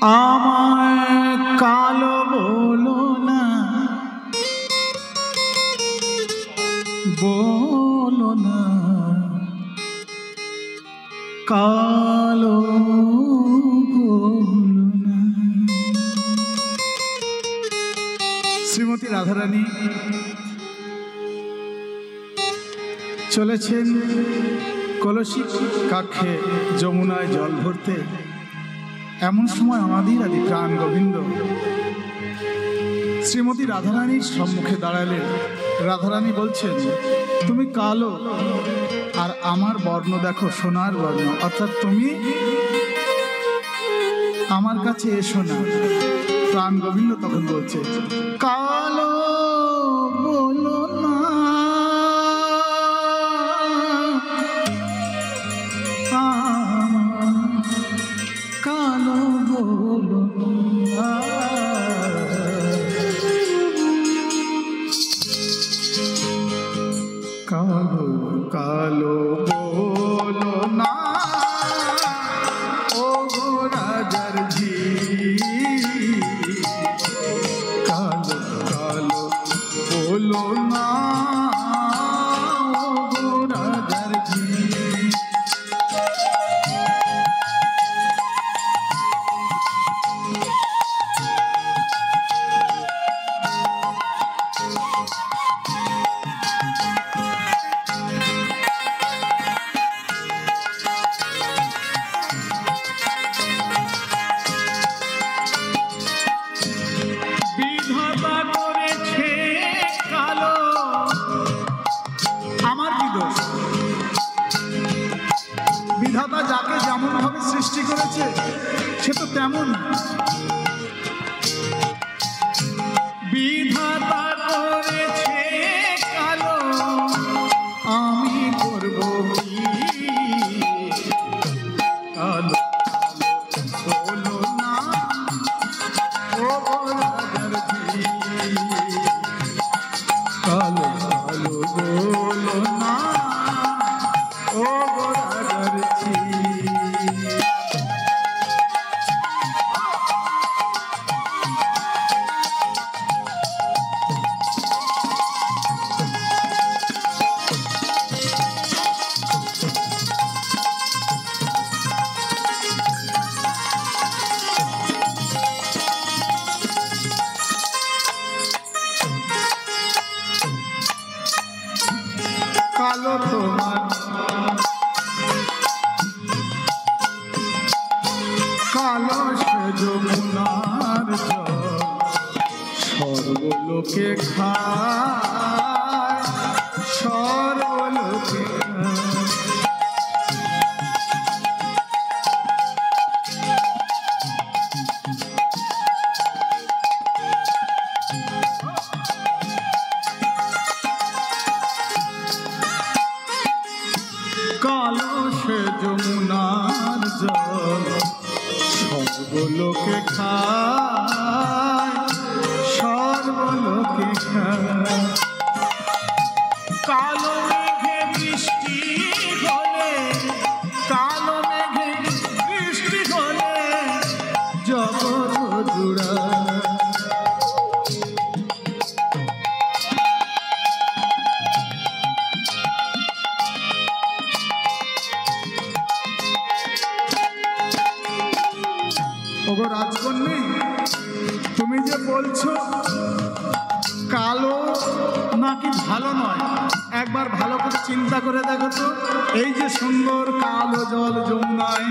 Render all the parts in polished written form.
আমায় কালো বলো না, বলো না কালো বলো না। শ্রীমতী রাধারানী চলেছেন কলসি কাক্ষে যমুনায় জল ভরতে। এমন সময় আমাদের আদি প্রাণ গোবিন্দ শ্রীমতী রাধারানীর সম্মুখে দাঁড়ালেন। রাধারানী বলছেন, তুমি কালো আর আমার বর্ণ দেখো সোনার বর্ণ, অর্থাৎ তুমি আমার কাছে এসো না। প্রাণ গোবিন্দ তখন বলছে, কালো বলো না, কালো বলো না, কালো কালো বলো না, ও গো রাজার ঝি, কালো কালো বলো না, ও গো রাজার ঝি। বিধাতা যাকে যেমন ভাবে সৃষ্টি করেছে সে তো তেমন। বিধাতা করেছে কালো, আমি করব কি? কালো বলো না, ও রাজার ঝি, কালো কালো বলো না, ও রাজার ঝি। কালো তোমার কালো সে যমুনার জল, সর্বলোকে খায়, সর্বলোকে খায়। কালো সে যমুনার জল, সর্বলোকে খায়, সর্বলোকে খায়। কালো মেঘে বৃষ্টি হলে, কালো মেঘে বৃষ্টি হলে জগৎ জুড়ায়। ওগো রাজকন্যা, তুমি যে বলছো কালো নাকি ভালো নয়, একবার ভালো করে চিন্তা করে দেখো তো। এই যে সুন্দর কালো জল যমুনায়,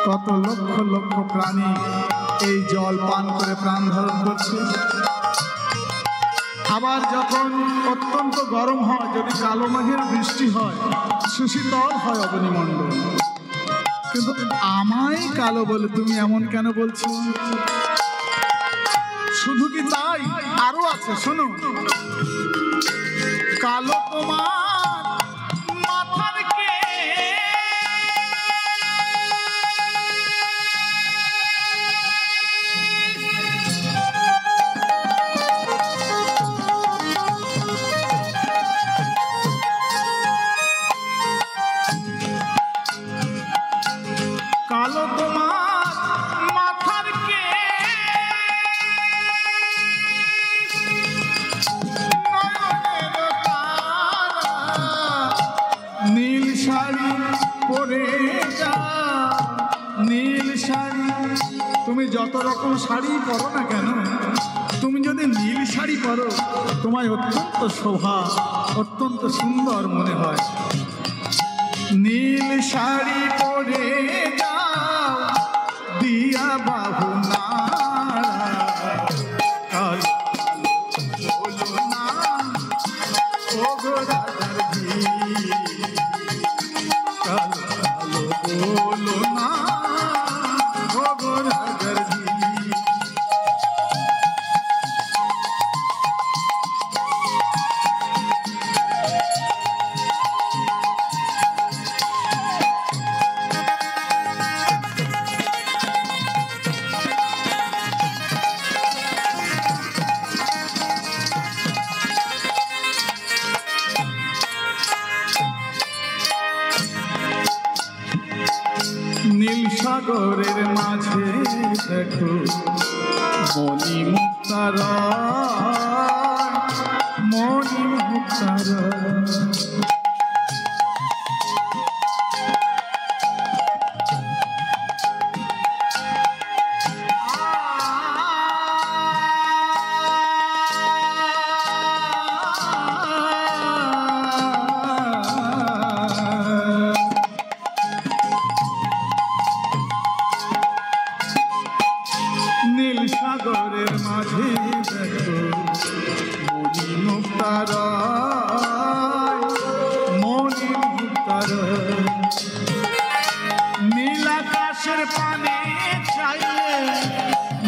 কত লক্ষ লক্ষ প্রাণী এই জল পান করে প্রাণ ধারণ করছে। আবার যখন অত্যন্ত গরম হয়, যদি কালো মেঘের বৃষ্টি হয়, সুশীতল হয় অবনিমণ্ডল। কিন্তু আমায় কালো বলে তুমি এমন কেন বলছো? শুধু কি তাই, আরো আছে, শোনো। কালো তোমার মাথার কে, কালো তোমার শাড়ি, তুমি যত রকম শাড়ি পরো না কেন, তুমি যদি নীল শাড়ি পরো তোমায় অত্যন্ত শোভা, অত্যন্ত সুন্দর মনে হয়। নীল শাড়ি পরে যাও দিয়া বাহু নাড়া, কালো বলো না ও গো রাজার ঝি, কালো বলো না ও গো রাজার ঝি। নীল সাগরের মাঝে দেখো মণি মুক্তার, মণি মুক্তার। নীল সাগরের মাঝে দেখো মণি মুক্তার, মণি মুক্তার। নীল আকাশের পানে চাইলে,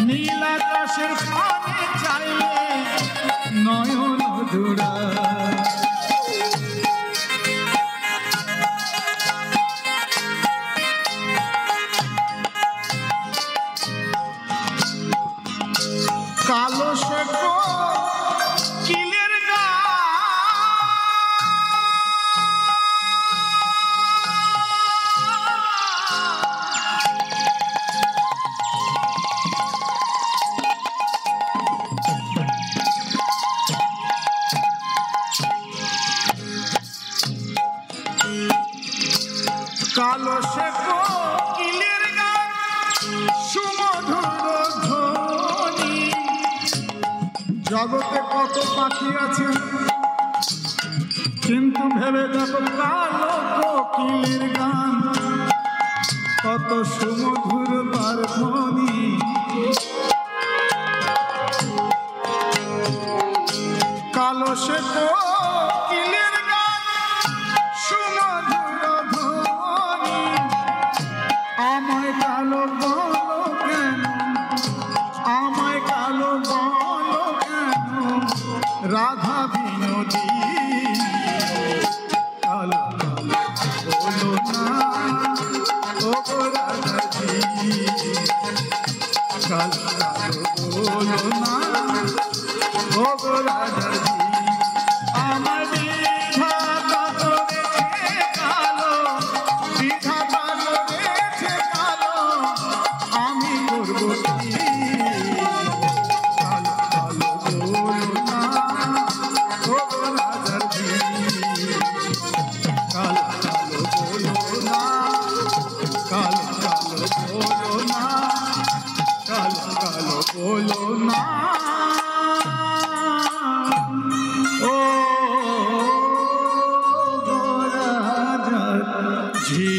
নীল আকাশের পানে চাইলে নয়ন জোড়া। কালো শেখো কিলের গান, কালো শেখো কিলের গান সুমধুর ধ্বনি। জগতে কত পাখি আছে কিন্তু ভেবে দেখো কালো কোকিলের গান কত সুমধুর তার ধ্বনি। কালো সে কোকিলের গান সুমধুর ধ্বনি, আমায় কালো বলো কেন, আমায় কালো বলো কেন রাধা বিনোদী। কালো কালো বলো না ও রাধাজি, কালো কালো বলো না ও রাধাজি। আমার বিধাতা করেছে কালো, বিধাতা করেছে কালো, আমি করবো কি? কালো কালো বলো না ও রাধাজি, কালো কালো বলো না, কালো কালো বলো না, কালো কালো বলো না ও রাধাজি।